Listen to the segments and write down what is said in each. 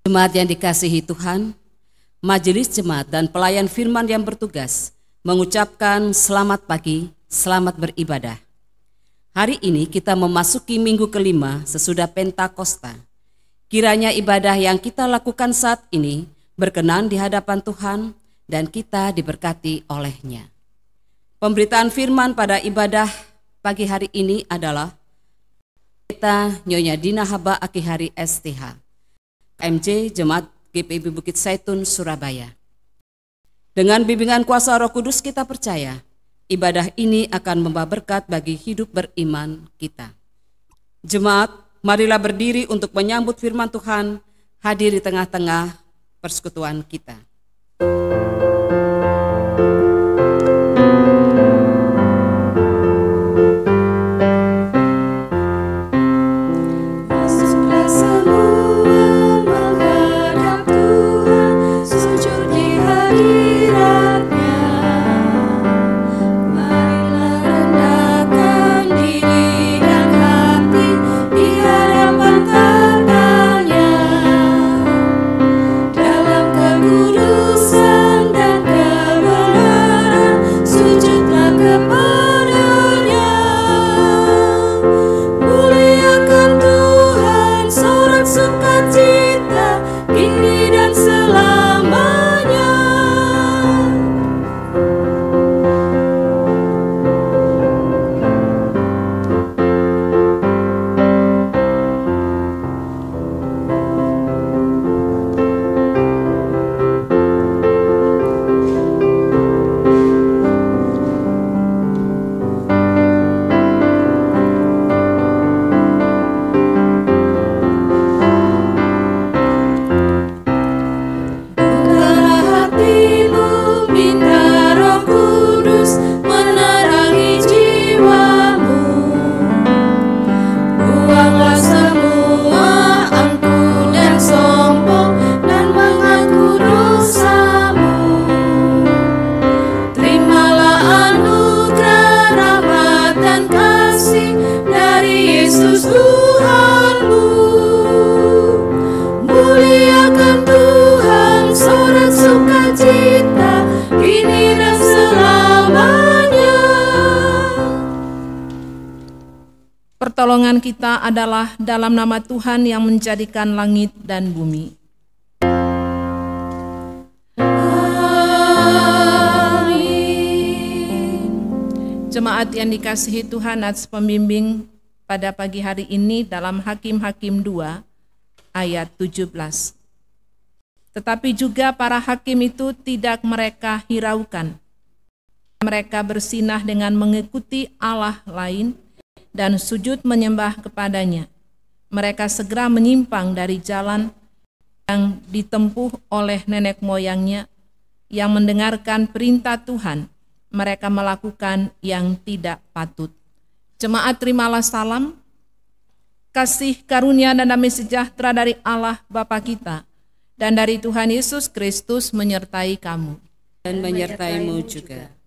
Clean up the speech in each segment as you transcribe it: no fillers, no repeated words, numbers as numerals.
Jemaat yang dikasihi Tuhan, majelis jemaat dan pelayan firman yang bertugas mengucapkan selamat pagi, selamat beribadah. Hari ini kita memasuki minggu kelima sesudah Pentakosta. Kiranya ibadah yang kita lakukan saat ini berkenan di hadapan Tuhan dan kita diberkati olehnya. Pemberitaan firman pada ibadah pagi hari ini adalah Pendeta Nyonya Dina Haba Akihari STH, KMJ Jemaat GPIB Bukit Zaitun, Surabaya. Dengan bimbingan kuasa Roh Kudus kita percaya, ibadah ini akan membawa berkat bagi hidup beriman kita. Jemaat, marilah berdiri untuk menyambut firman Tuhan hadir di tengah-tengah persekutuan kita. Pertolongan kita adalah dalam nama Tuhan yang menjadikan langit dan bumi. Amin. Jemaat yang dikasihi Tuhan, atas pembimbing pada pagi hari ini dalam Hakim-Hakim 2 ayat 17. Tetapi juga para hakim itu tidak mereka hiraukan. Mereka bersinah dengan mengikuti Allah lain dan sujud menyembah kepadanya. Mereka segera menyimpang dari jalan yang ditempuh oleh nenek moyangnya, yang mendengarkan perintah Tuhan, mereka melakukan yang tidak patut. Jemaat, terimalah salam, kasih karunia dan damai sejahtera dari Allah Bapa kita, dan dari Tuhan Yesus Kristus menyertai kamu. Dan menyertaimu juga.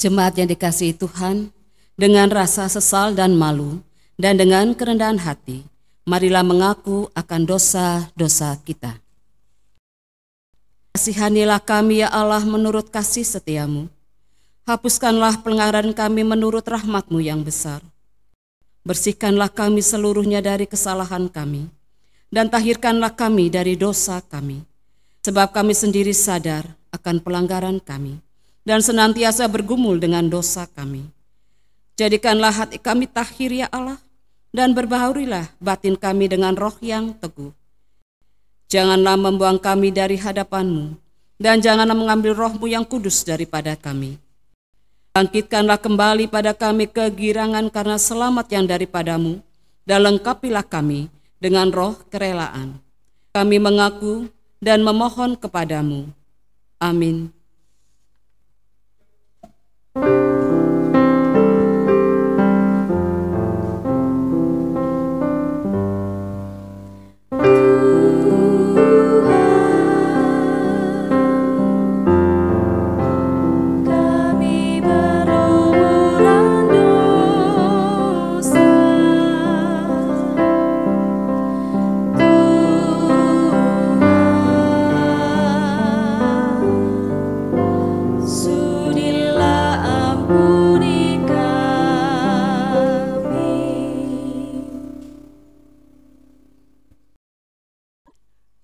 Jemaat yang dikasihi Tuhan, dengan rasa sesal dan malu, dan dengan kerendahan hati, marilah mengaku akan dosa-dosa kita. Kasihanilah kami ya Allah menurut kasih setiamu. Hapuskanlah pelanggaran kami menurut rahmat-Mu yang besar. Bersihkanlah kami seluruhnya dari kesalahan kami, dan tahirkanlah kami dari dosa kami. Sebab kami sendiri sadar akan pelanggaran kami, dan senantiasa bergumul dengan dosa kami. Jadikanlah hati kami tahir ya Allah, dan berbahaurilah batin kami dengan roh yang teguh. Janganlah membuang kami dari hadapan-Mu, dan janganlah mengambil roh-Mu yang kudus daripada kami. Bangkitkanlah kembali pada kami kegirangan karena selamat yang daripada-Mu, dan lengkapilah kami dengan roh kerelaan. Kami mengaku dan memohon kepadamu. Amin.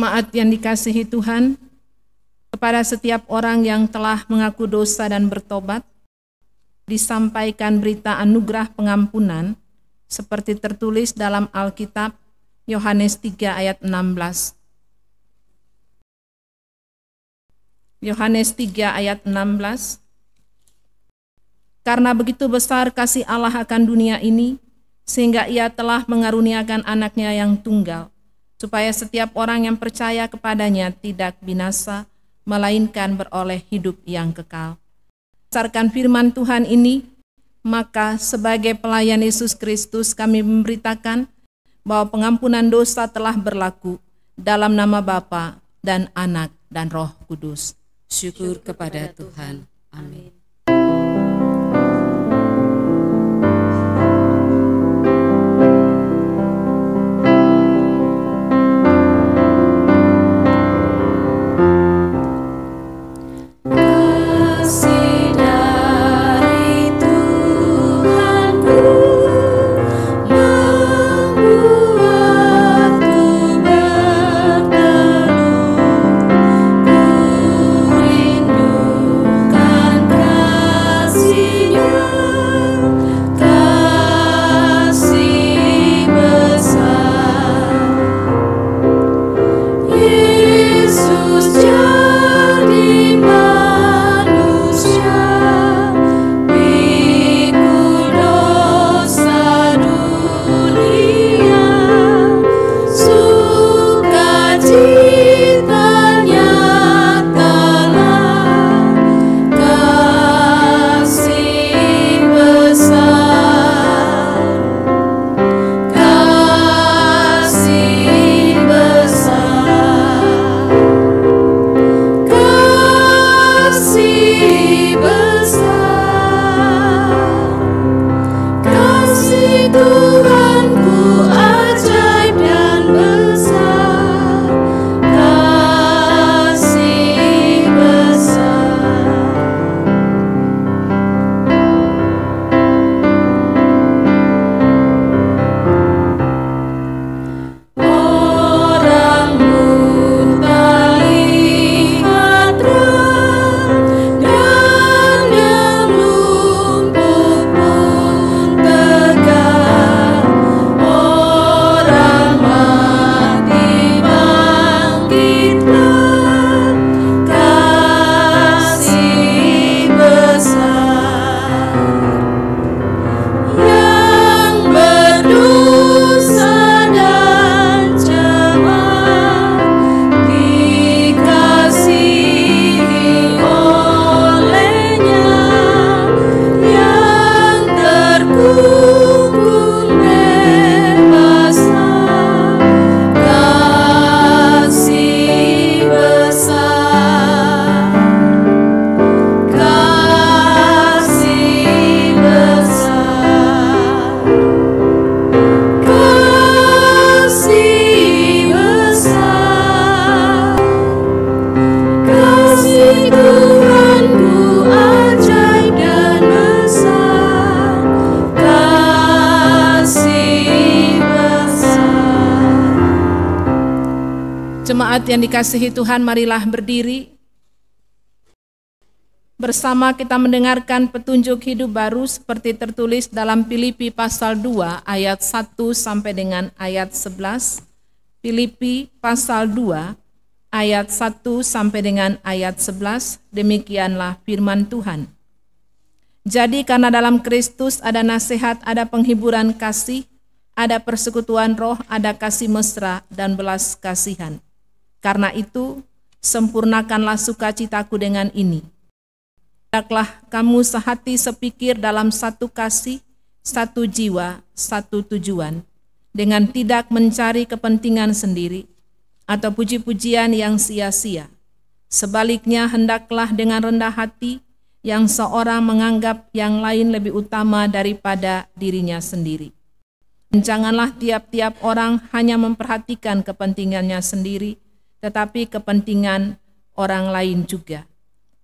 Jemaat yang dikasihi Tuhan, kepada setiap orang yang telah mengaku dosa dan bertobat, disampaikan berita anugerah pengampunan seperti tertulis dalam Alkitab Yohanes 3 ayat 16. Yohanes 3 ayat 16. Karena begitu besar kasih Allah akan dunia ini, sehingga Ia telah mengaruniakan anaknya yang tunggal, supaya setiap orang yang percaya kepadanya tidak binasa, melainkan beroleh hidup yang kekal. Berdasarkan firman Tuhan ini, maka sebagai pelayan Yesus Kristus kami memberitakan bahwa pengampunan dosa telah berlaku dalam nama Bapa dan Anak dan Roh Kudus. Syukur kepada Tuhan. Amin. Rindukan Jemaat yang dikasihi Tuhan, marilah berdiri. Bersama kita mendengarkan petunjuk hidup baru seperti tertulis dalam Filipi pasal 2 ayat 1 sampai dengan ayat 11. Filipi pasal 2 ayat 1 sampai dengan ayat 11. Demikianlah firman Tuhan. Jadi karena dalam Kristus ada nasihat, ada penghiburan kasih, ada persekutuan roh, ada kasih mesra dan belas kasihan. Karena itu, sempurnakanlah sukacitaku dengan ini. Hendaklah kamu sehati sepikir dalam satu kasih, satu jiwa, satu tujuan, dengan tidak mencari kepentingan sendiri atau puji-pujian yang sia-sia. Sebaliknya, hendaklah dengan rendah hati yang seorang menganggap yang lain lebih utama daripada dirinya sendiri. Janganlah tiap-tiap orang hanya memperhatikan kepentingannya sendiri, tetapi kepentingan orang lain juga.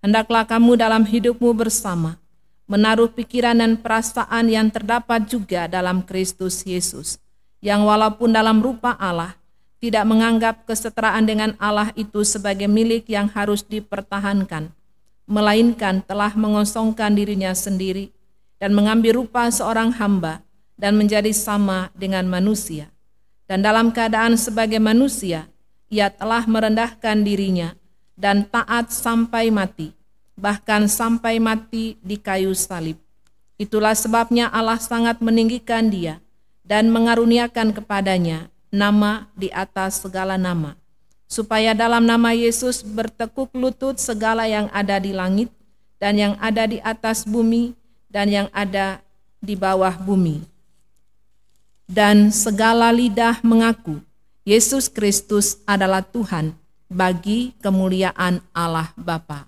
Hendaklah kamu dalam hidupmu bersama menaruh pikiran dan perasaan yang terdapat juga dalam Kristus Yesus, yang walaupun dalam rupa Allah, tidak menganggap kesetaraan dengan Allah itu sebagai milik yang harus dipertahankan, melainkan telah mengosongkan dirinya sendiri dan mengambil rupa seorang hamba dan menjadi sama dengan manusia. Dan dalam keadaan sebagai manusia, ia telah merendahkan dirinya dan taat sampai mati, bahkan sampai mati di kayu salib. Itulah sebabnya Allah sangat meninggikan dia dan mengaruniakan kepadanya nama di atas segala nama, supaya dalam nama Yesus bertekuk lutut segala yang ada di langit dan yang ada di atas bumi dan yang ada di bawah bumi. Dan segala lidah mengaku Yesus Kristus adalah Tuhan bagi kemuliaan Allah Bapa.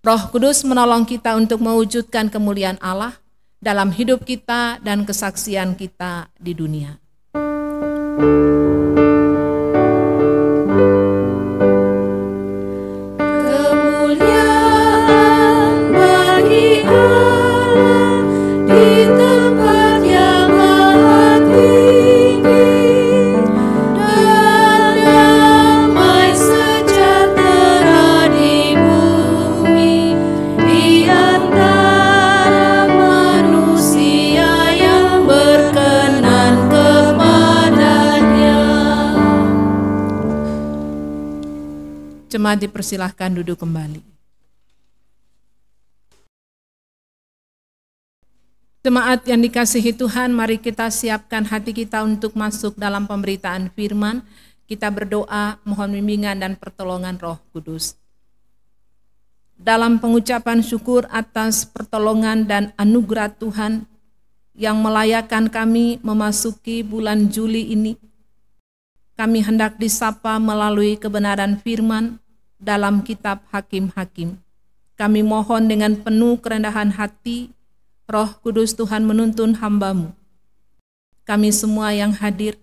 Roh Kudus menolong kita untuk mewujudkan kemuliaan Allah dalam hidup kita dan kesaksian kita di dunia. Jemaat dipersilahkan duduk kembali. Jemaat yang dikasihi Tuhan, mari kita siapkan hati kita untuk masuk dalam pemberitaan firman. Kita berdoa, mohon bimbingan dan pertolongan Roh Kudus. Dalam pengucapan syukur atas pertolongan dan anugerah Tuhan yang melayakkan kami memasuki bulan Juli ini, kami hendak disapa melalui kebenaran firman dalam kitab Hakim-Hakim. Kami mohon dengan penuh kerendahan hati, Roh Kudus Tuhan menuntun hamba-Mu. Kami semua yang hadir,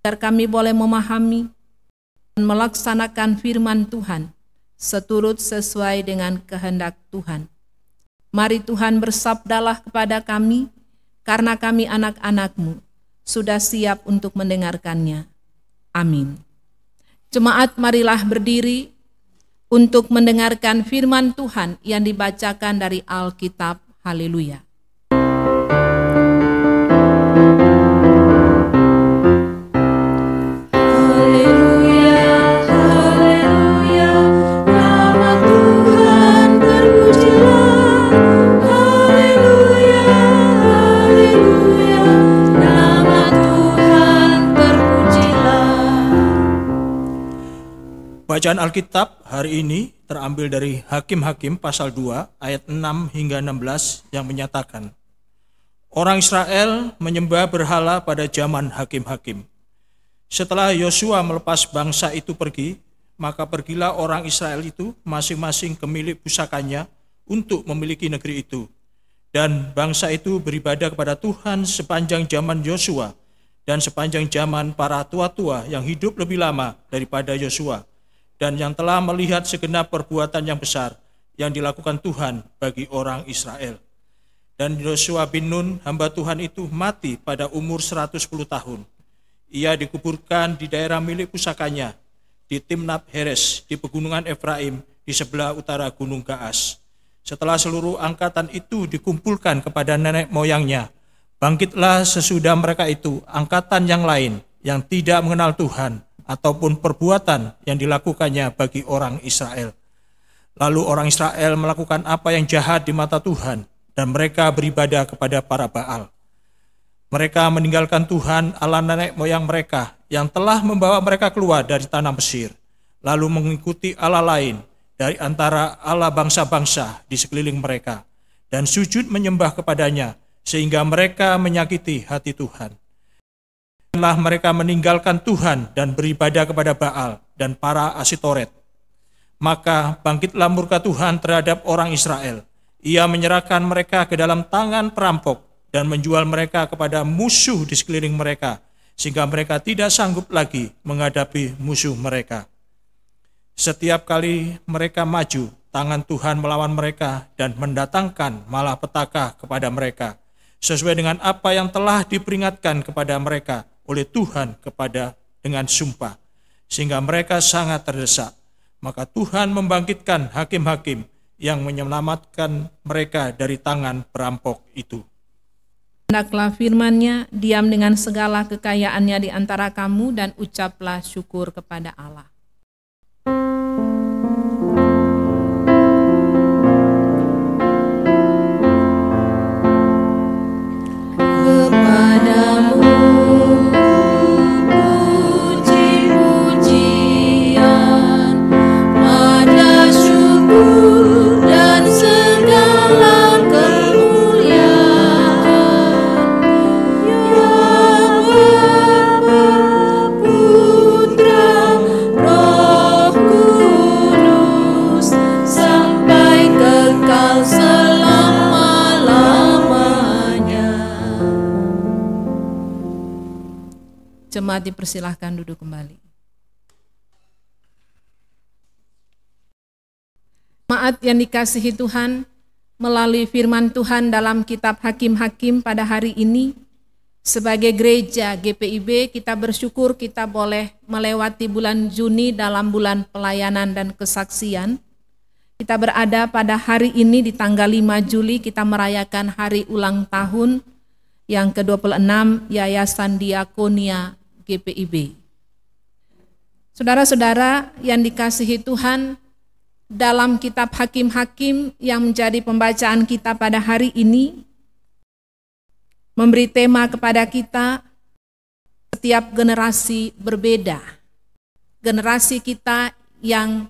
agar kami boleh memahami dan melaksanakan firman Tuhan seturut sesuai dengan kehendak Tuhan. Mari Tuhan bersabdalah kepada kami, karena kami anak-anak-Mu sudah siap untuk mendengarkannya. Amin. Jemaat, marilah berdiri untuk mendengarkan firman Tuhan yang dibacakan dari Alkitab. Haleluya. Bacaan Alkitab hari ini terambil dari Hakim-Hakim pasal 2 ayat 6 hingga 16 yang menyatakan, orang Israel menyembah berhala pada zaman Hakim-Hakim. Setelah Yosua melepas bangsa itu pergi, maka pergilah orang Israel itu masing-masing ke milik pusakanya untuk memiliki negeri itu. Dan bangsa itu beribadah kepada Tuhan sepanjang zaman Yosua dan sepanjang zaman para tua-tua yang hidup lebih lama daripada Yosua, dan yang telah melihat segenap perbuatan yang besar yang dilakukan Tuhan bagi orang Israel. Dan Yosua bin Nun, hamba Tuhan itu, mati pada umur 110 tahun. Ia dikuburkan di daerah milik pusakanya, di Timnat Heres di pegunungan Efraim di sebelah utara Gunung Gaas. Setelah seluruh angkatan itu dikumpulkan kepada nenek moyangnya, bangkitlah sesudah mereka itu angkatan yang lain yang tidak mengenal Tuhan ataupun perbuatan yang dilakukannya bagi orang Israel. Lalu orang Israel melakukan apa yang jahat di mata Tuhan, dan mereka beribadah kepada para Baal. Mereka meninggalkan Tuhan Allah nenek moyang mereka yang telah membawa mereka keluar dari tanah Mesir, lalu mengikuti Allah lain dari antara Allah bangsa-bangsa di sekeliling mereka, dan sujud menyembah kepadanya, sehingga mereka menyakiti hati Tuhan. Setelah mereka meninggalkan Tuhan dan beribadah kepada Baal dan para Asitoret, maka bangkitlah murka Tuhan terhadap orang Israel. Ia menyerahkan mereka ke dalam tangan perampok dan menjual mereka kepada musuh di sekeliling mereka, sehingga mereka tidak sanggup lagi menghadapi musuh mereka. Setiap kali mereka maju, tangan Tuhan melawan mereka dan mendatangkan malapetaka kepada mereka, sesuai dengan apa yang telah diperingatkan kepada mereka oleh Tuhan dengan sumpah, sehingga mereka sangat terdesak. Maka Tuhan membangkitkan hakim-hakim yang menyelamatkan mereka dari tangan perampok itu. Hendaklah firman-Nya, diam dengan segala kekayaannya di antara kamu, dan ucaplah syukur kepada Allah. Jemaat dipersilahkan duduk kembali. Jemaat yang dikasihi Tuhan, melalui firman Tuhan dalam kitab Hakim-Hakim pada hari ini, sebagai gereja GPIB kita bersyukur kita boleh melewati bulan Juni dalam bulan pelayanan dan kesaksian. Kita berada pada hari ini di tanggal 5 Juli kita merayakan hari ulang tahun yang ke-26 Yayasan Diakonia GPIB. Saudara-saudara yang dikasihi Tuhan, dalam kitab Hakim-Hakim yang menjadi pembacaan kita pada hari ini, memberi tema kepada kita, setiap generasi berbeda. Generasi kita yang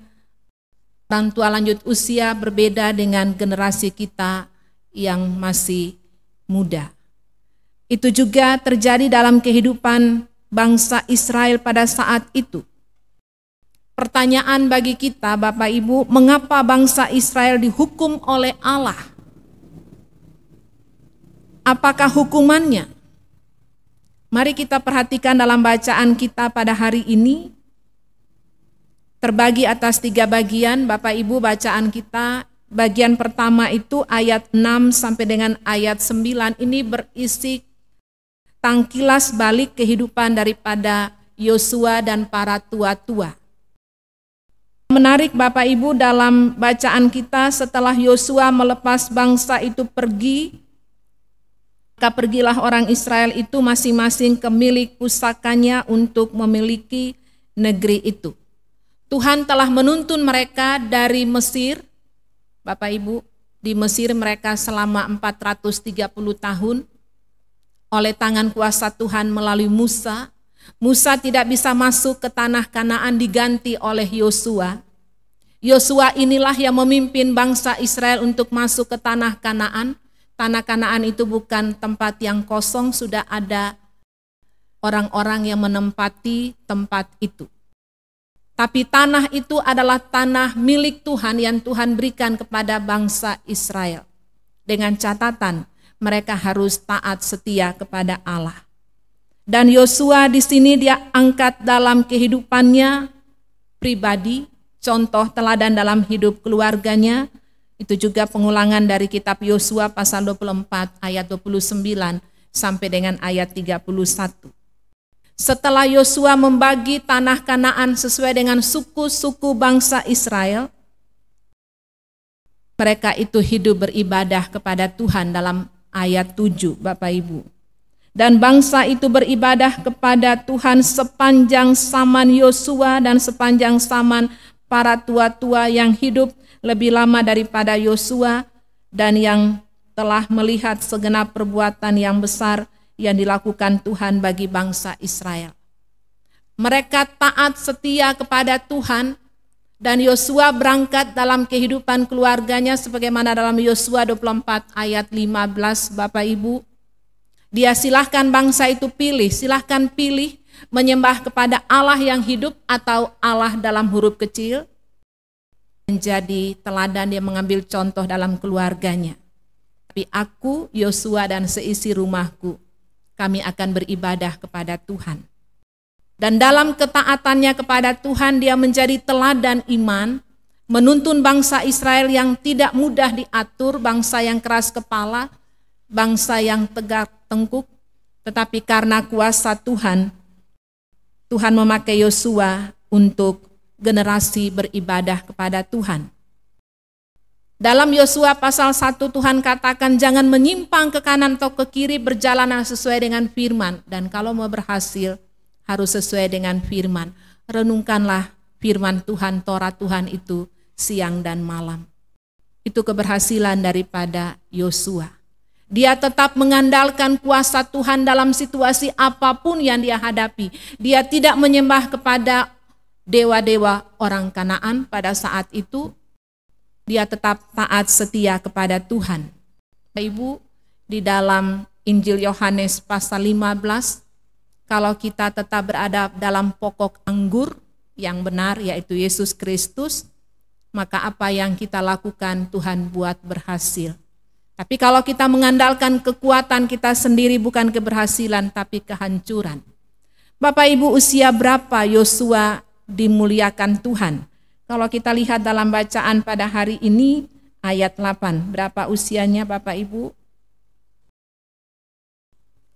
orang tua lanjut usia berbeda dengan generasi kita yang masih muda. Itu juga terjadi dalam kehidupan bangsa Israel pada saat itu. Pertanyaan bagi kita, Bapak Ibu, mengapa bangsa Israel dihukum oleh Allah? Apakah hukumannya? Mari kita perhatikan dalam bacaan kita pada hari ini. Terbagi atas 3 bagian, Bapak Ibu, bacaan kita. Bagian pertama itu ayat 6 sampai dengan ayat 9 ini berisi tangkilas balik kehidupan daripada Yosua dan para tua-tua. Menarik Bapak Ibu, dalam bacaan kita setelah Yosua melepas bangsa itu pergi, maka pergilah orang Israel itu masing-masing ke milik pusakanya untuk memiliki negeri itu. Tuhan telah menuntun mereka dari Mesir. Bapak Ibu, di Mesir mereka selama 430 tahun. Oleh tangan kuasa Tuhan melalui Musa. Musa tidak bisa masuk ke tanah Kanaan, diganti oleh Yosua. Yosua inilah yang memimpin bangsa Israel untuk masuk ke tanah Kanaan. Tanah Kanaan itu bukan tempat yang kosong, sudah ada orang-orang yang menempati tempat itu. Tapi tanah itu adalah tanah milik Tuhan yang Tuhan berikan kepada bangsa Israel. Dengan catatan, mereka harus taat setia kepada Allah. Dan Yosua di sini dia angkat dalam kehidupannya pribadi, contoh teladan dalam hidup keluarganya. Itu juga pengulangan dari kitab Yosua pasal 24 ayat 29 sampai dengan ayat 31. setelah Yosua membagi tanah Kanaan sesuai dengan suku-suku bangsa Israel, mereka itu hidup beribadah kepada Tuhan dalam ayat 7, Bapak Ibu. Dan bangsa itu beribadah kepada Tuhan sepanjang zaman Yosua dan sepanjang zaman para tua-tua yang hidup lebih lama daripada Yosua dan yang telah melihat segenap perbuatan yang besar yang dilakukan Tuhan bagi bangsa Israel. Mereka taat setia kepada Tuhan dan Yosua berangkat dalam kehidupan keluarganya sebagaimana dalam Yosua 24 ayat 15, Bapak Ibu. Dia silahkan bangsa itu silahkan pilih menyembah kepada Allah yang hidup atau Allah dalam huruf kecil. Menjadi teladan, dia mengambil contoh dalam keluarganya. Tapi aku, Yosua dan seisi rumahku, kami akan beribadah kepada Tuhan. Dan dalam ketaatannya kepada Tuhan, dia menjadi teladan iman, menuntun bangsa Israel yang tidak mudah diatur, bangsa yang keras kepala, bangsa yang tegak tengkuk, tetapi karena kuasa Tuhan, Tuhan memakai Yosua untuk generasi beribadah kepada Tuhan. Dalam Yosua pasal 1 Tuhan katakan jangan menyimpang ke kanan atau ke kiri, berjalanlah sesuai dengan firman. Dan kalau mau berhasil harus sesuai dengan firman. Renungkanlah firman Tuhan, Torah Tuhan itu siang dan malam. Itu keberhasilan daripada Yosua. Dia tetap mengandalkan kuasa Tuhan dalam situasi apapun yang dia hadapi. Dia tidak menyembah kepada dewa-dewa orang Kanaan pada saat itu. Dia tetap taat setia kepada Tuhan. Ibu, di dalam Injil Yohanes pasal 15, kalau kita tetap berada dalam pokok anggur yang benar, yaitu Yesus Kristus, maka apa yang kita lakukan Tuhan buat berhasil. Tapi kalau kita mengandalkan kekuatan kita sendiri, bukan keberhasilan tapi kehancuran. Bapak Ibu, usia berapa Yosua dimuliakan Tuhan? Kalau kita lihat dalam bacaan pada hari ini, ayat 8, berapa usianya Bapak Ibu?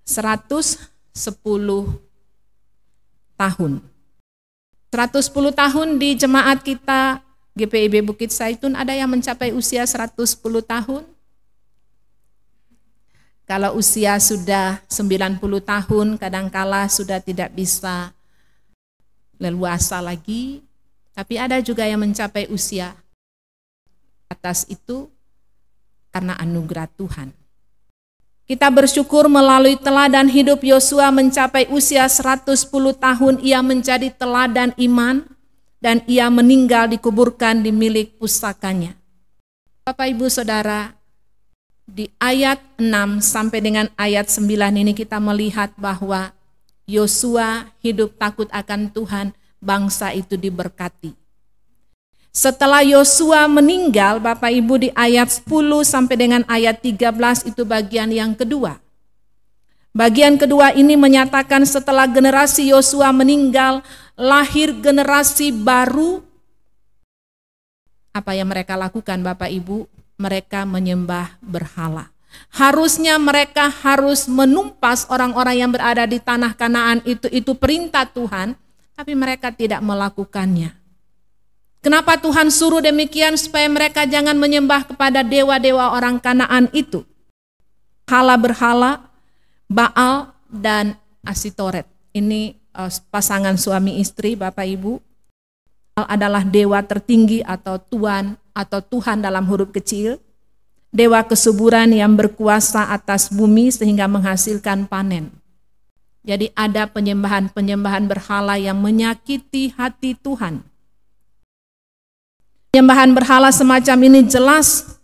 110 tahun. 110 tahun di jemaat kita GPIB Bukit Zaitun ada yang mencapai usia 110 tahun. Kalau usia sudah 90 tahun, kadangkala sudah tidak bisa leluasa lagi. Tapi ada juga yang mencapai usia atas itu karena anugerah Tuhan. Kita bersyukur melalui teladan hidup Yosua mencapai usia 110 tahun, ia menjadi teladan iman dan ia meninggal dikuburkan di milik pusakanya. Bapak Ibu Saudara, di ayat 6 sampai dengan ayat 9 ini kita melihat bahwa Yosua hidup takut akan Tuhan, bangsa itu diberkati. Setelah Yosua meninggal, Bapak Ibu, di ayat 10 sampai dengan ayat 13 itu bagian yang kedua. Bagian kedua ini menyatakan setelah generasi Yosua meninggal, lahir generasi baru. Apa yang mereka lakukan Bapak Ibu? Mereka menyembah berhala. Harusnya mereka harus menumpas orang-orang yang berada di tanah Kanaan itu perintah Tuhan, tapi mereka tidak melakukannya. Kenapa Tuhan suruh demikian? Supaya mereka jangan menyembah kepada dewa-dewa orang Kanaan itu. Berhala, Baal, dan Asitoret. Ini pasangan suami istri, Bapak Ibu. Baal adalah dewa tertinggi atau tuan atau Tuhan dalam huruf kecil. Dewa kesuburan yang berkuasa atas bumi sehingga menghasilkan panen. Jadi ada penyembahan-penyembahan berhala yang menyakiti hati Tuhan. Penyembahan berhala semacam ini jelas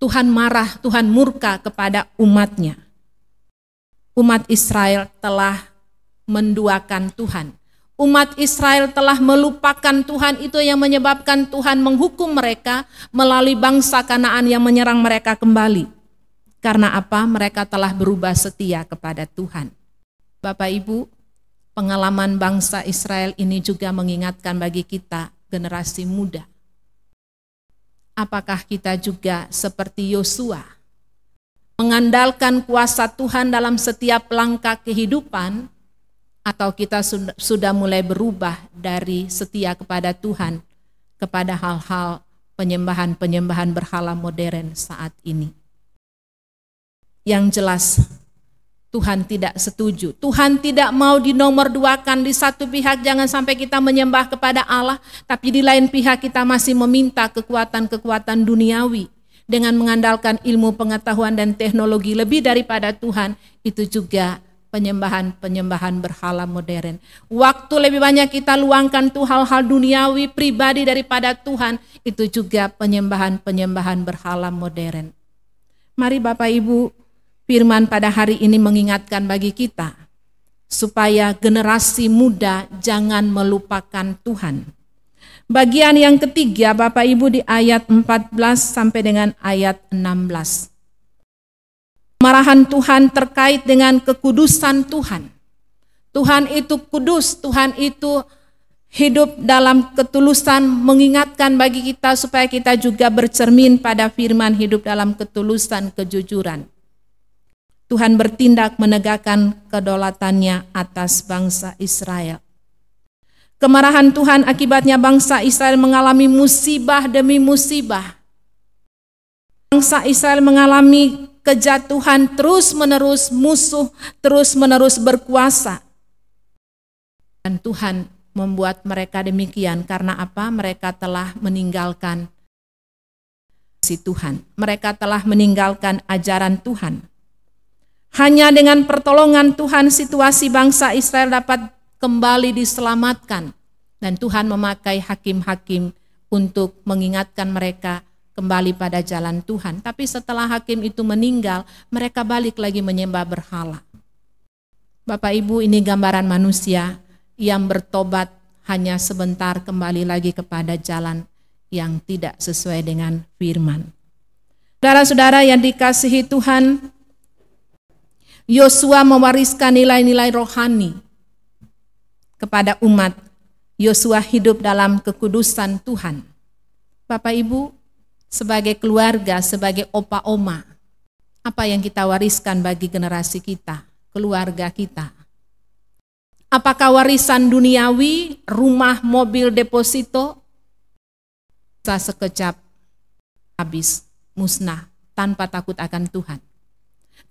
Tuhan marah, Tuhan murka kepada umatnya. Umat Israel telah menduakan Tuhan. Umat Israel telah melupakan Tuhan, itu yang menyebabkan Tuhan menghukum mereka melalui bangsa Kanaan yang menyerang mereka kembali. Karena apa? Mereka telah berubah setia kepada Tuhan. Bapak Ibu, pengalaman bangsa Israel ini juga mengingatkan bagi kita generasi muda. Apakah kita juga seperti Yosua, mengandalkan kuasa Tuhan dalam setiap langkah kehidupan, Atau kita sudah mulai berubah dari setia kepada Tuhan kepada hal-hal penyembahan berhala modern saat ini. Yang jelas Tuhan tidak setuju. Tuhan tidak mau dinomorduakan. Di satu pihak jangan sampai kita menyembah kepada Allah, tapi di lain pihak kita masih meminta kekuatan-kekuatan duniawi dengan mengandalkan ilmu pengetahuan dan teknologi lebih daripada Tuhan. Itu juga penyembahan berhala modern. Waktu lebih banyak kita luangkan tuh hal-hal duniawi pribadi daripada Tuhan, itu juga penyembahan berhala modern. Mari Bapak Ibu, firman pada hari ini mengingatkan bagi kita supaya generasi muda jangan melupakan Tuhan. Bagian yang ketiga Bapak Ibu di ayat 14 sampai dengan ayat 16. Kemarahan Tuhan terkait dengan kekudusan Tuhan. Tuhan itu kudus, Tuhan itu hidup dalam ketulusan, mengingatkan bagi kita supaya kita juga bercermin pada firman hidup dalam ketulusan, kejujuran. Tuhan bertindak menegakkan kedaulatannya atas bangsa Israel. Kemarahan Tuhan akibatnya bangsa Israel mengalami musibah demi musibah. Bangsa Israel mengalami kejatuhan terus-menerus, musuh terus-menerus berkuasa. Dan Tuhan membuat mereka demikian karena apa? Mereka telah meninggalkan si Tuhan. Mereka telah meninggalkan ajaran Tuhan. Hanya dengan pertolongan Tuhan situasi bangsa Israel dapat kembali diselamatkan. Dan Tuhan memakai hakim-hakim untuk mengingatkan mereka kembali pada jalan Tuhan. Tapi setelah hakim itu meninggal, mereka balik lagi menyembah berhala. Bapak Ibu, ini gambaran manusia yang bertobat hanya sebentar kembali lagi kepada jalan yang tidak sesuai dengan firman. Saudara-saudara yang dikasihi Tuhan, Yosua mewariskan nilai-nilai rohani kepada umat. Yosua hidup dalam kekudusan Tuhan. Bapak Ibu, sebagai keluarga, sebagai opa oma, apa yang kita wariskan bagi generasi kita, keluarga kita? Apakah warisan duniawi, rumah, mobil, deposito? Bisa sekejap habis, musnah, tanpa takut akan Tuhan.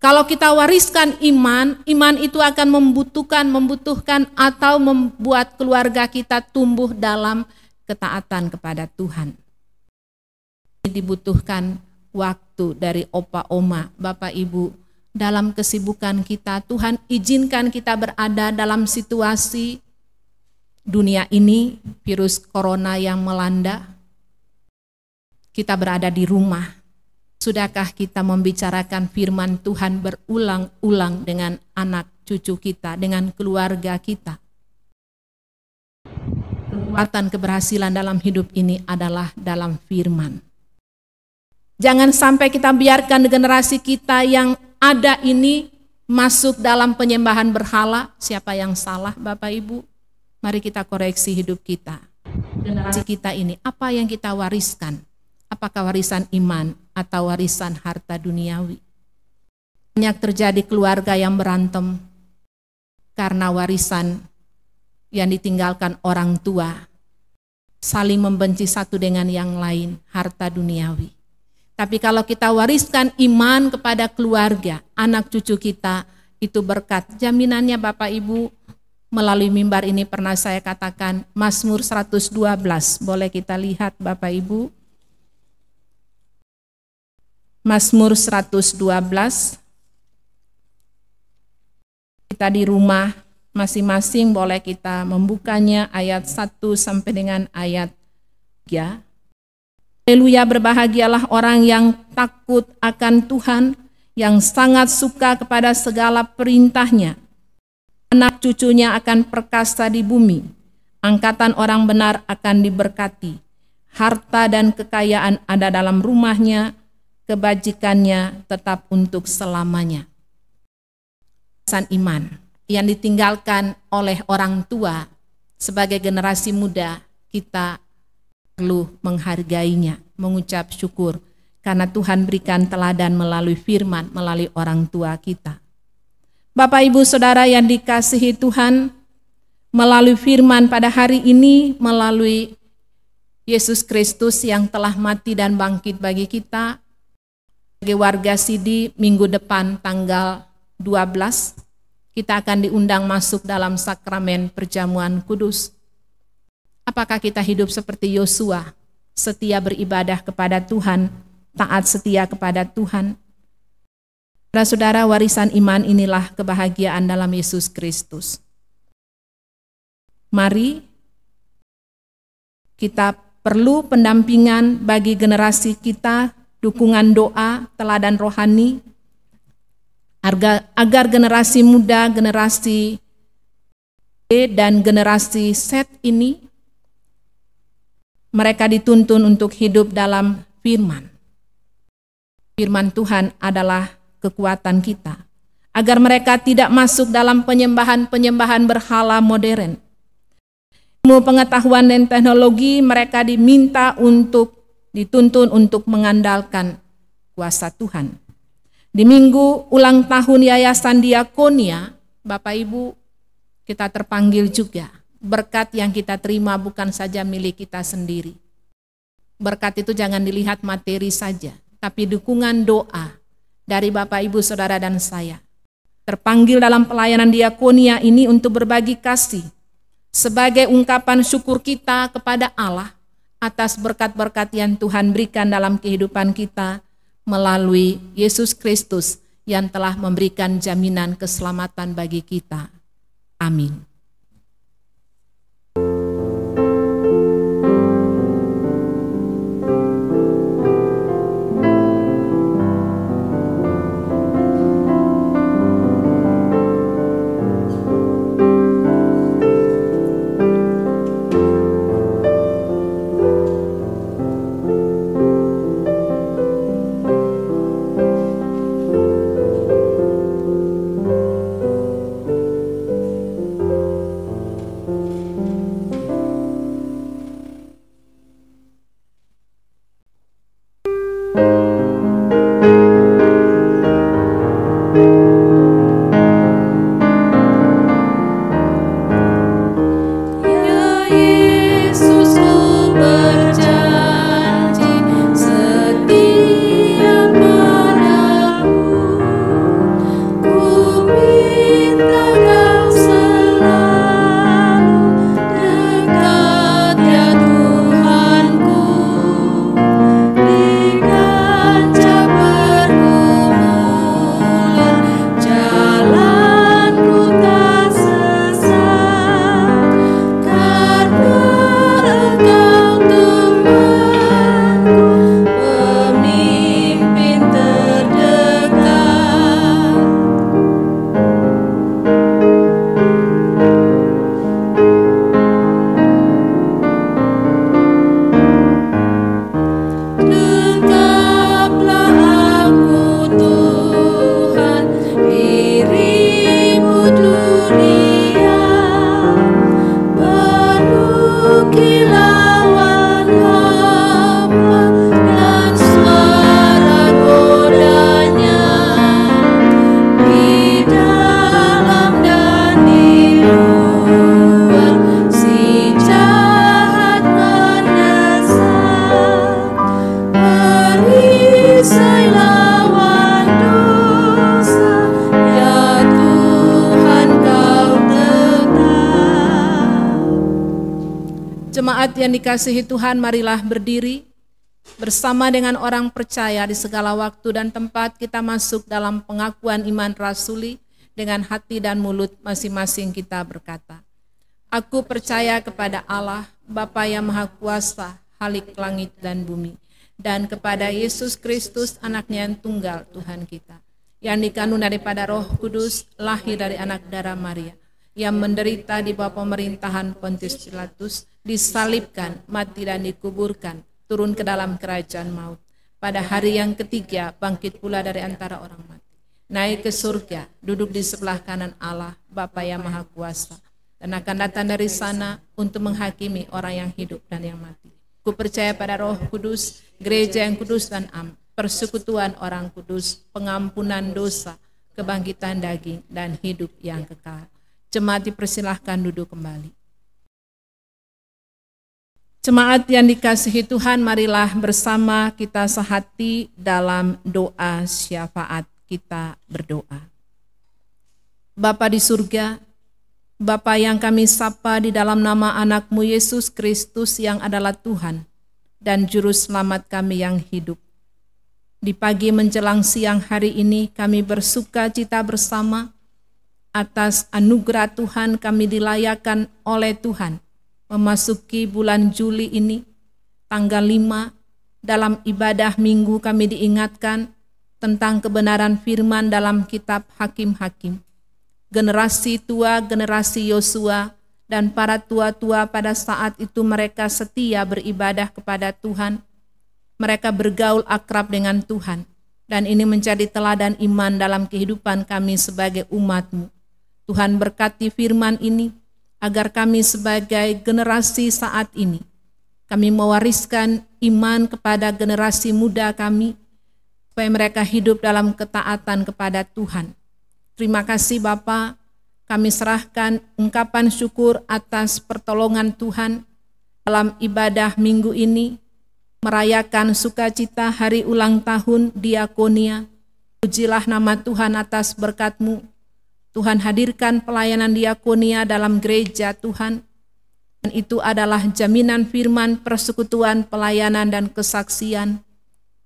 Kalau kita wariskan iman, iman itu akan membutuhkan atau membuat keluarga kita tumbuh dalam ketaatan kepada Tuhan. Dibutuhkan waktu dari opa oma, Bapak Ibu, dalam kesibukan kita. Tuhan izinkan kita berada dalam situasi dunia ini, virus corona yang melanda. Kita berada di rumah. Sudahkah kita membicarakan firman Tuhan berulang-ulang dengan anak cucu kita, dengan keluarga kita? Kekuatan keberhasilan dalam hidup ini adalah dalam firman. Jangan sampai kita biarkan generasi kita yang ada ini masuk dalam penyembahan berhala. Siapa yang salah, Bapak Ibu? Mari kita koreksi hidup kita. Generasi kita ini, apa yang kita wariskan? Apakah warisan iman atau warisan harta duniawi? Banyak terjadi keluarga yang berantem karena warisan yang ditinggalkan orang tua, saling membenci satu dengan yang lain, harta duniawi. Tapi kalau kita wariskan iman kepada keluarga, anak cucu kita, itu berkat. Jaminannya Bapak Ibu, melalui mimbar ini pernah saya katakan, Mazmur 112, boleh kita lihat Bapak Ibu. Mazmur 112, kita di rumah masing-masing boleh kita membukanya ayat 1 sampai dengan ayat 3. Haleluya, berbahagialah orang yang takut akan Tuhan, yang sangat suka kepada segala perintahnya. Anak cucunya akan perkasa di bumi, angkatan orang benar akan diberkati. Harta dan kekayaan ada dalam rumahnya, kebajikannya tetap untuk selamanya. Pesan iman yang ditinggalkan oleh orang tua sebagai generasi muda, kita perlu menghargainya, mengucap syukur karena Tuhan berikan teladan melalui firman, melalui orang tua kita. Bapak Ibu Saudara yang dikasihi Tuhan, melalui firman pada hari ini, melalui Yesus Kristus yang telah mati dan bangkit bagi kita. Sebagai warga Sidi, minggu depan tanggal 12, kita akan diundang masuk dalam sakramen perjamuan kudus. Apakah kita hidup seperti Yosua, setia beribadah kepada Tuhan, taat setia kepada Tuhan? Saudara, warisan iman inilah kebahagiaan dalam Yesus Kristus. Mari kita perlu pendampingan bagi generasi kita, dukungan doa, teladan rohani, agar generasi muda, generasi B dan generasi Z ini, mereka dituntun untuk hidup dalam firman. Firman Tuhan adalah kekuatan kita, agar mereka tidak masuk dalam penyembahan-penyembahan berhala modern. Ilmu pengetahuan dan teknologi, mereka dituntun untuk mengandalkan kuasa Tuhan. Di minggu ulang tahun Yayasan Diakonia, Bapak Ibu, kita terpanggil juga. Berkat yang kita terima bukan saja milik kita sendiri. Berkat itu jangan dilihat materi saja, tapi dukungan doa dari Bapak, Ibu, Saudara, dan saya. Terpanggil dalam pelayanan diakonia ini untuk berbagi kasih sebagai ungkapan syukur kita kepada Allah atas berkat-berkat yang Tuhan berikan dalam kehidupan kita melalui Yesus Kristus yang telah memberikan jaminan keselamatan bagi kita. Amin. Jemaat yang dikasihi Tuhan, marilah berdiri bersama dengan orang percaya di segala waktu dan tempat. Kita masuk dalam pengakuan iman rasuli dengan hati dan mulut masing-masing kita berkata, aku percaya kepada Allah, Bapa yang Maha Kuasa, Khalik langit dan bumi, dan kepada Yesus Kristus, anaknya yang tunggal Tuhan kita, yang dikandung daripada Roh Kudus, lahir dari anak darah Maria, yang menderita di bawah pemerintahan Pontius Pilatus, disalibkan, mati dan dikuburkan, turun ke dalam kerajaan maut. Pada hari yang ketiga, bangkit pula dari antara orang mati. Naik ke surga, duduk di sebelah kanan Allah, Bapa yang Maha Kuasa, dan akan datang dari sana untuk menghakimi orang yang hidup dan yang mati. Ku percaya pada Roh Kudus, gereja yang kudus dan am, persekutuan orang kudus, pengampunan dosa, kebangkitan daging, dan hidup yang kekal. Jemaat dipersilahkan duduk kembali. Jemaat yang dikasihi Tuhan, marilah bersama kita sehati dalam doa syafaat. Kita berdoa. Bapa di surga, Bapa yang kami sapa di dalam nama anak-Mu Yesus Kristus yang adalah Tuhan dan Juru Selamat kami yang hidup. Di pagi menjelang siang hari ini kami bersuka cita bersama atas anugerah Tuhan kami dilayakan oleh Tuhan memasuki bulan Juli ini, tanggal 5, dalam ibadah minggu kami diingatkan tentang kebenaran firman dalam kitab Hakim-Hakim. Generasi tua, generasi Yosua, dan para tua-tua pada saat itu mereka setia beribadah kepada Tuhan. Mereka bergaul akrab dengan Tuhan, dan ini menjadi teladan iman dalam kehidupan kami sebagai umat-Mu. Tuhan berkati firman ini, agar kami sebagai generasi saat ini, kami mewariskan iman kepada generasi muda kami, supaya mereka hidup dalam ketaatan kepada Tuhan. Terima kasih Bapa, kami serahkan ungkapan syukur atas pertolongan Tuhan dalam ibadah minggu ini, merayakan sukacita hari ulang tahun diakonia. Pujilah nama Tuhan atas berkat-Mu. Tuhan hadirkan pelayanan diakonia dalam gereja Tuhan, dan itu adalah jaminan firman, persekutuan, pelayanan, dan kesaksian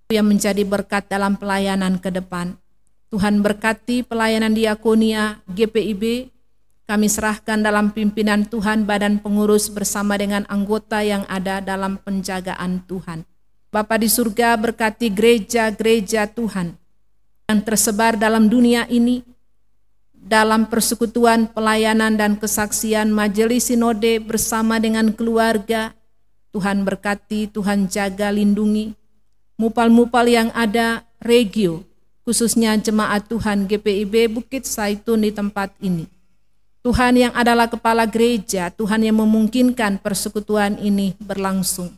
yang menjadi berkat dalam pelayanan ke depan. Tuhan berkati pelayanan diakonia GPIB, kami serahkan dalam pimpinan Tuhan badan pengurus bersama dengan anggota yang ada dalam penjagaan Tuhan. Bapa di surga, berkati gereja-gereja Tuhan yang tersebar dalam dunia ini, dalam persekutuan, pelayanan, dan kesaksian majelis sinode bersama dengan keluarga. Tuhan berkati, Tuhan jaga, lindungi mupal-mupal yang ada regio, khususnya jemaat Tuhan GPIB Bukit Saitun di tempat ini. Tuhan yang adalah kepala gereja, Tuhan yang memungkinkan persekutuan ini berlangsung.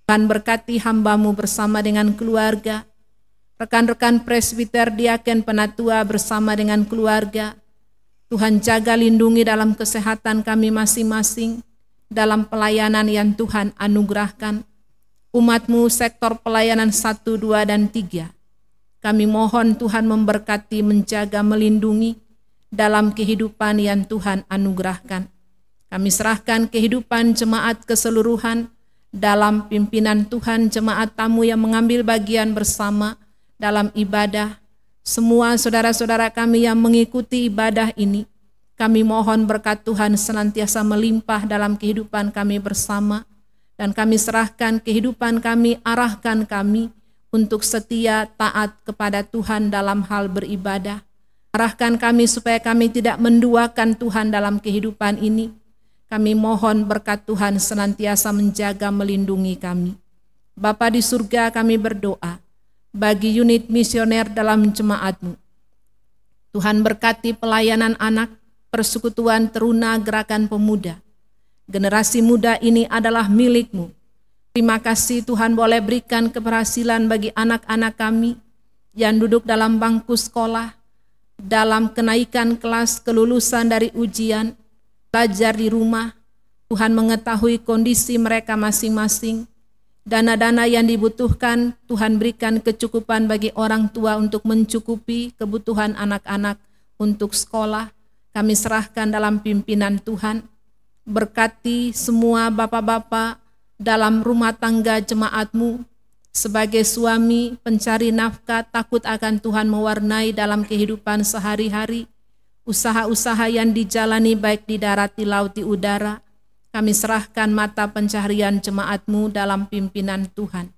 Tuhan berkati hamba-Mu bersama dengan keluarga, rekan-rekan presbiter, diaken, penatua bersama dengan keluarga. Tuhan jaga, lindungi dalam kesehatan kami masing-masing, dalam pelayanan yang Tuhan anugerahkan. Umat-Mu sektor pelayanan 1, 2, dan 3. Kami mohon Tuhan memberkati, menjaga, melindungi dalam kehidupan yang Tuhan anugerahkan. Kami serahkan kehidupan jemaat keseluruhan dalam pimpinan Tuhan, jemaat tamu yang mengambil bagian bersama dalam ibadah, semua saudara-saudara kami yang mengikuti ibadah ini, kami mohon berkat Tuhan senantiasa melimpah dalam kehidupan kami bersama, dan kami serahkan kehidupan kami, arahkan kami untuk setia taat kepada Tuhan dalam hal beribadah. Arahkan kami supaya kami tidak menduakan Tuhan dalam kehidupan ini. Kami mohon berkat Tuhan senantiasa menjaga, melindungi kami. Bapa di surga, kami berdoa bagi unit misioner dalam jemaat-Mu. Tuhan berkati pelayanan anak, persekutuan teruna, gerakan pemuda. Generasi muda ini adalah milik-Mu. Terima kasih Tuhan boleh berikan keberhasilan bagi anak-anak kami yang duduk dalam bangku sekolah, dalam kenaikan kelas, kelulusan dari ujian, belajar di rumah. Tuhan mengetahui kondisi mereka masing-masing. Dana-dana yang dibutuhkan, Tuhan berikan kecukupan bagi orang tua untuk mencukupi kebutuhan anak-anak untuk sekolah. Kami serahkan dalam pimpinan Tuhan. Berkati semua bapak-bapak dalam rumah tangga jemaat-Mu. Sebagai suami, pencari nafkah, takut akan Tuhan mewarnai dalam kehidupan sehari-hari. Usaha-usaha yang dijalani baik di darat, di laut, di udara. Kami serahkan mata pencaharian jemaat-Mu dalam pimpinan Tuhan.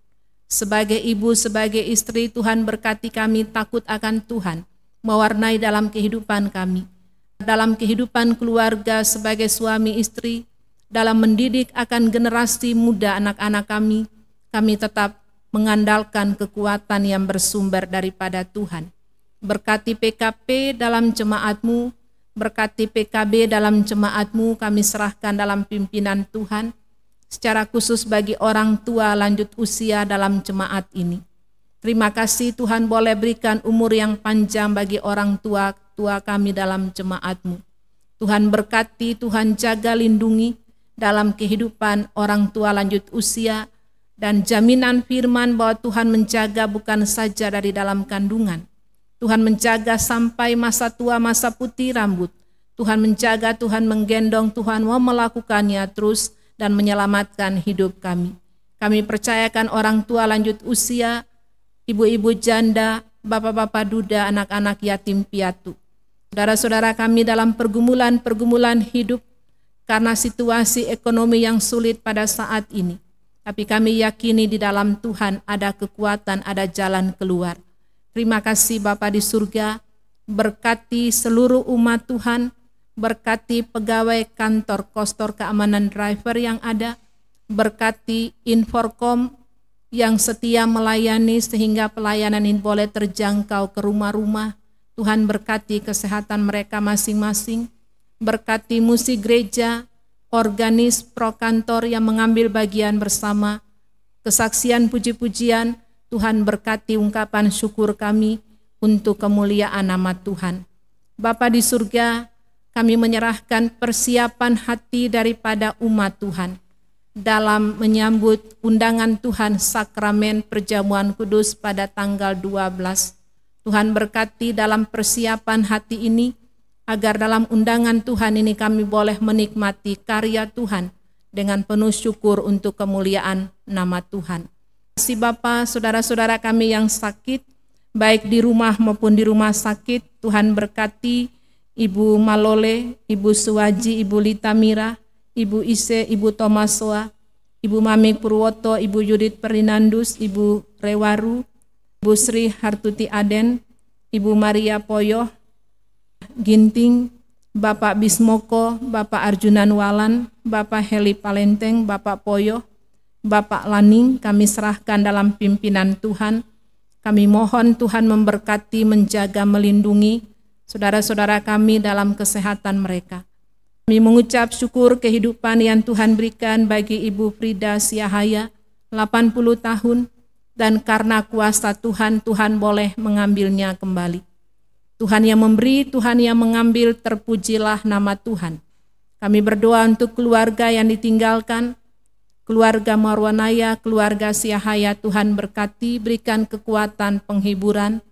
Sebagai ibu, sebagai istri, Tuhan berkati kami takut akan Tuhan, mewarnai dalam kehidupan kami. Dalam kehidupan keluarga sebagai suami istri, dalam mendidik akan generasi muda anak-anak kami tetap mengandalkan kekuatan yang bersumber daripada Tuhan. Berkati PKP dalam jemaat-Mu, berkati PKB dalam jemaat-Mu, kami serahkan dalam pimpinan Tuhan, secara khusus bagi orang tua lanjut usia dalam jemaat ini. Terima kasih Tuhan boleh berikan umur yang panjang bagi orang tua kami dalam jemaat-Mu. Tuhan berkati, Tuhan jaga lindungi dalam kehidupan orang tua lanjut usia, dan jaminan firman bahwa Tuhan menjaga bukan saja dari dalam kandungan. Tuhan menjaga sampai masa tua, masa putih rambut. Tuhan menjaga, Tuhan menggendong, Tuhan mau melakukannya terus dan menyelamatkan hidup kami. Kami percayakan orang tua lanjut usia, ibu-ibu janda, bapak-bapak duda, anak-anak yatim piatu. Saudara-saudara kami dalam pergumulan-pergumulan hidup karena situasi ekonomi yang sulit pada saat ini. Tapi kami yakini di dalam Tuhan ada kekuatan, ada jalan keluar. Terima kasih Bapa di surga, berkati seluruh umat Tuhan, berkati pegawai kantor kostor keamanan driver yang ada, berkati Inforkom yang setia melayani sehingga pelayanan ini boleh terjangkau ke rumah-rumah. Tuhan berkati kesehatan mereka masing-masing, berkati musik gereja, organis pro kantor yang mengambil bagian bersama, kesaksian puji-pujian. Tuhan berkati ungkapan syukur kami untuk kemuliaan nama Tuhan. Bapa di surga, kami menyerahkan persiapan hati daripada umat Tuhan dalam menyambut undangan Tuhan sakramen perjamuan kudus pada tanggal 12. Tuhan berkati dalam persiapan hati ini, agar dalam undangan Tuhan ini kami boleh menikmati karya Tuhan dengan penuh syukur untuk kemuliaan nama Tuhan. Terima kasih Bapa, saudara-saudara kami yang sakit, baik di rumah maupun di rumah sakit, Tuhan berkati Ibu Malole, Ibu Suwaji, Ibu Lita Mira, Ibu Ise, Ibu Tomasoa, Ibu Mami Purwoto, Ibu Yudit Perinandus, Ibu Rewaru, Ibu Sri Hartuti Aden, Ibu Maria Poyoh, Ginting, Bapak Bismoko, Bapak Arjunan Walan, Bapak Heli Palenteng, Bapak Poyoh, Bapak Laning, kami serahkan dalam pimpinan Tuhan. Kami mohon Tuhan memberkati, menjaga, melindungi saudara-saudara kami dalam kesehatan mereka. Kami mengucap syukur kehidupan yang Tuhan berikan bagi Ibu Frida Siahaya, 80 tahun, dan karena kuasa Tuhan, Tuhan boleh mengambilnya kembali. Tuhan yang memberi, Tuhan yang mengambil, terpujilah nama Tuhan. Kami berdoa untuk keluarga yang ditinggalkan, keluarga Marwanaya, keluarga Siahaya, Tuhan berkati, berikan kekuatan, penghiburan,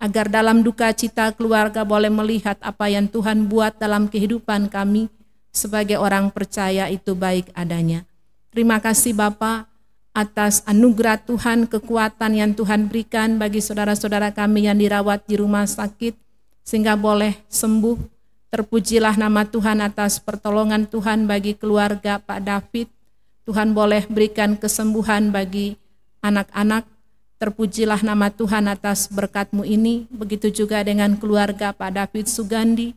agar dalam duka cita keluarga boleh melihat apa yang Tuhan buat dalam kehidupan kami, sebagai orang percaya itu baik adanya. Terima kasih Bapa atas anugerah Tuhan, kekuatan yang Tuhan berikan bagi saudara-saudara kami yang dirawat di rumah sakit, sehingga boleh sembuh. Terpujilah nama Tuhan atas pertolongan Tuhan bagi keluarga Pak David. Tuhan boleh berikan kesembuhan bagi anak-anak. Terpujilah nama Tuhan atas berkat-Mu ini. Begitu juga dengan keluarga Pak David Sugandi.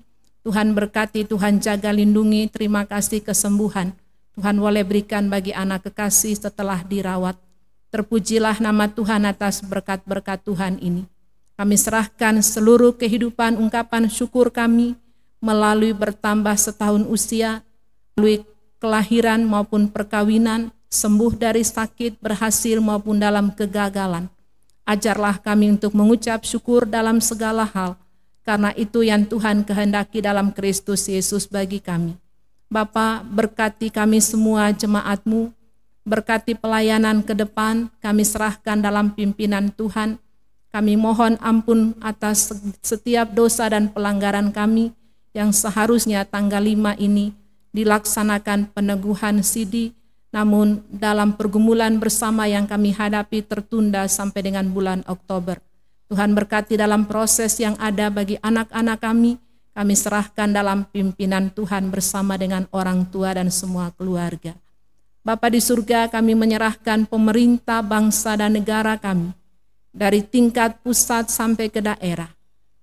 Tuhan berkati, Tuhan jaga lindungi, terima kasih kesembuhan. Tuhan boleh berikan bagi anak kekasih setelah dirawat. Terpujilah nama Tuhan atas berkat-berkat Tuhan ini. Kami serahkan seluruh kehidupan ungkapan syukur kami melalui bertambah setahun usia, melalui kelahiran maupun perkawinan, sembuh dari sakit, berhasil maupun dalam kegagalan. Ajarlah kami untuk mengucap syukur dalam segala hal, karena itu yang Tuhan kehendaki dalam Kristus Yesus bagi kami. Bapa, berkati kami semua jemaat-Mu, berkati pelayanan ke depan, kami serahkan dalam pimpinan Tuhan. Kami mohon ampun atas setiap dosa dan pelanggaran kami yang seharusnya tanggal 5 ini dilaksanakan peneguhan sidi, namun dalam pergumulan bersama yang kami hadapi tertunda sampai dengan bulan Oktober. Tuhan berkati dalam proses yang ada bagi anak-anak kami serahkan dalam pimpinan Tuhan bersama dengan orang tua dan semua keluarga. Bapa di surga, kami menyerahkan pemerintah, bangsa dan negara kami, dari tingkat pusat sampai ke daerah.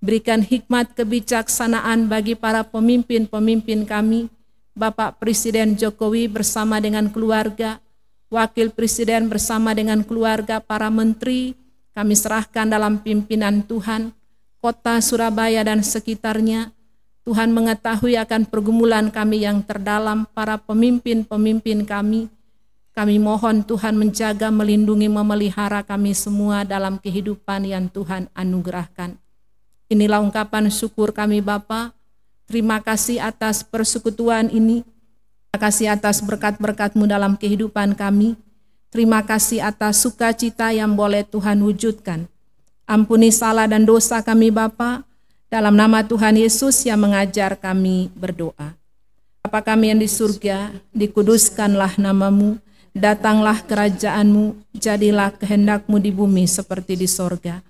Berikan hikmat kebijaksanaan bagi para pemimpin-pemimpin kami, Bapak Presiden Jokowi bersama dengan keluarga, Wakil Presiden bersama dengan keluarga, para menteri, kami serahkan dalam pimpinan Tuhan, kota Surabaya dan sekitarnya. Tuhan mengetahui akan pergumulan kami yang terdalam, para pemimpin-pemimpin kami. Kami mohon Tuhan menjaga, melindungi, memelihara kami semua dalam kehidupan yang Tuhan anugerahkan. Inilah ungkapan syukur kami Bapa. Terima kasih atas persekutuan ini. Terima kasih atas berkat-berkat-Mu dalam kehidupan kami. Terima kasih atas sukacita yang boleh Tuhan wujudkan. Ampuni salah dan dosa kami Bapa, dalam nama Tuhan Yesus yang mengajar kami berdoa. Bapa kami yang di surga, dikuduskanlah nama-Mu, datanglah kerajaan-Mu, jadilah kehendak-Mu di bumi seperti di sorga.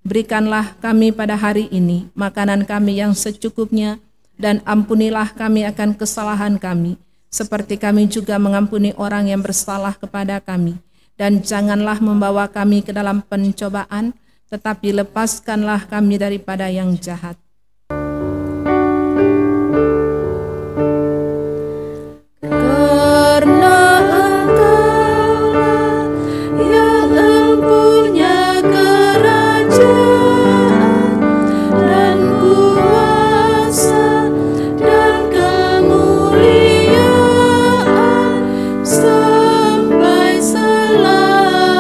Berikanlah kami pada hari ini makanan kami yang secukupnya, dan ampunilah kami akan kesalahan kami, seperti kami juga mengampuni orang yang bersalah kepada kami. Dan janganlah membawa kami ke dalam pencobaan, tetapi lepaskanlah kami daripada yang jahat. Karena Engkaulah yang empunya kerajaan dan kuasa dan kemuliaan sampai selama-lamanya.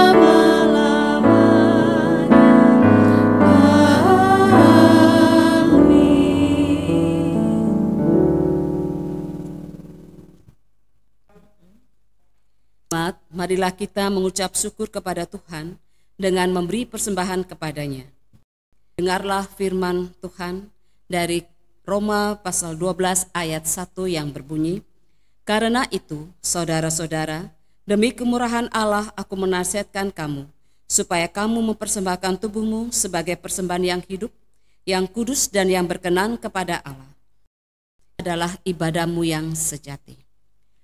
Marilah kita mengucap syukur kepada Tuhan dengan memberi persembahan kepadanya. Dengarlah firman Tuhan dari Roma pasal 12 ayat 1 yang berbunyi, "Karena itu, saudara-saudara, demi kemurahan Allah aku menasihatkan kamu, supaya kamu mempersembahkan tubuhmu sebagai persembahan yang hidup, yang kudus dan yang berkenan kepada Allah. Adalah ibadahmu yang sejati."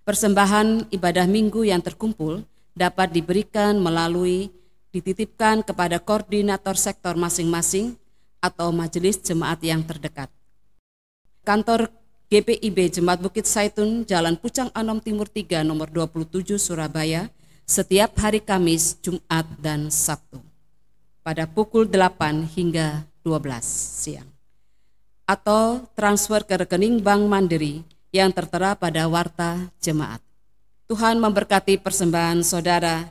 Persembahan ibadah minggu yang terkumpul dapat diberikan melalui dititipkan kepada koordinator sektor masing-masing atau majelis jemaat yang terdekat. Kantor GPIB Jemaat Bukit Saitun, Jalan Pucang Anom Timur 3, nomor 27, Surabaya, setiap hari Kamis, Jumat, dan Sabtu, pada pukul 8 hingga 12 siang. Atau transfer ke rekening Bank Mandiri yang tertera pada warta jemaat. Tuhan memberkati persembahan saudara.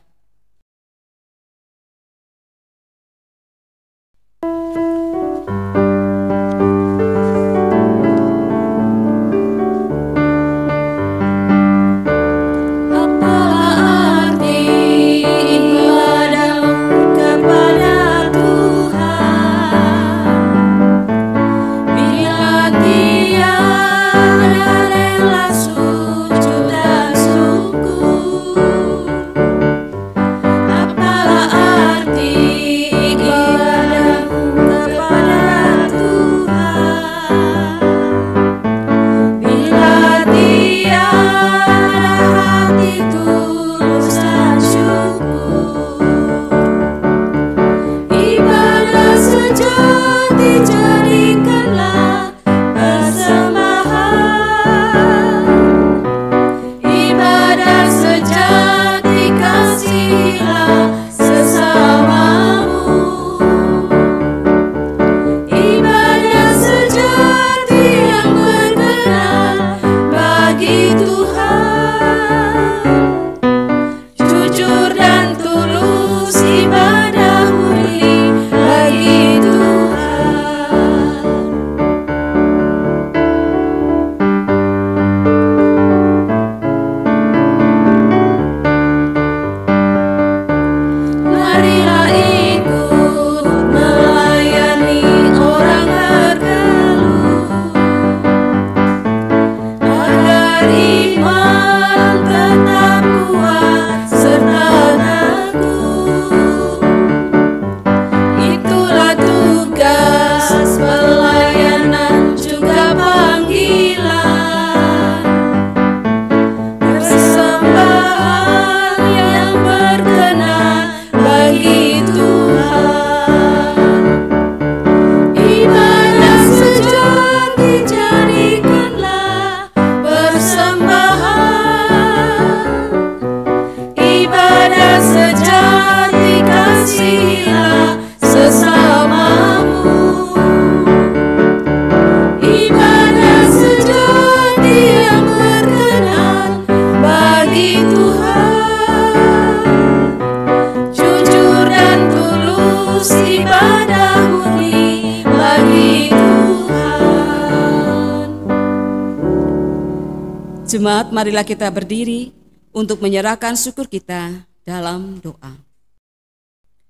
Jemaat, marilah kita berdiri untuk menyerahkan syukur kita dalam doa.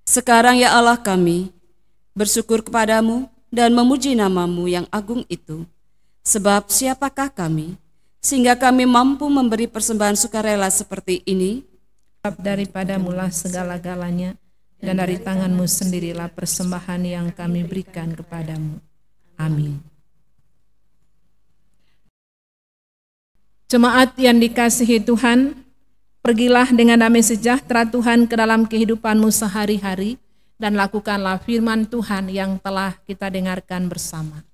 Sekarang ya Allah kami, bersyukur kepadamu dan memuji namamu yang agung itu. Sebab siapakah kami, sehingga kami mampu memberi persembahan sukarela seperti ini? Sebab daripadamulah segala-galanya, dan dari tanganmu sendirilah persembahan yang kami berikan kepadamu. Amin. Jemaat yang dikasihi Tuhan, pergilah dengan damai sejahtera Tuhan ke dalam kehidupanmu sehari-hari, dan lakukanlah firman Tuhan yang telah kita dengarkan bersama.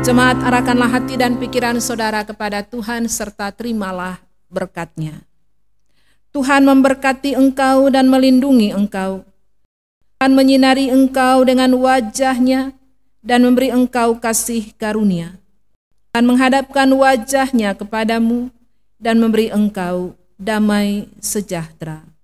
Jemaat, arahkanlah hati dan pikiran saudara kepada Tuhan serta terimalah berkat-Nya. Tuhan memberkati engkau dan melindungi engkau. Tuhan menyinari engkau dengan wajah-Nya dan memberi engkau kasih karunia. Tuhan menghadapkan wajah-Nya kepadamu dan memberi engkau damai sejahtera.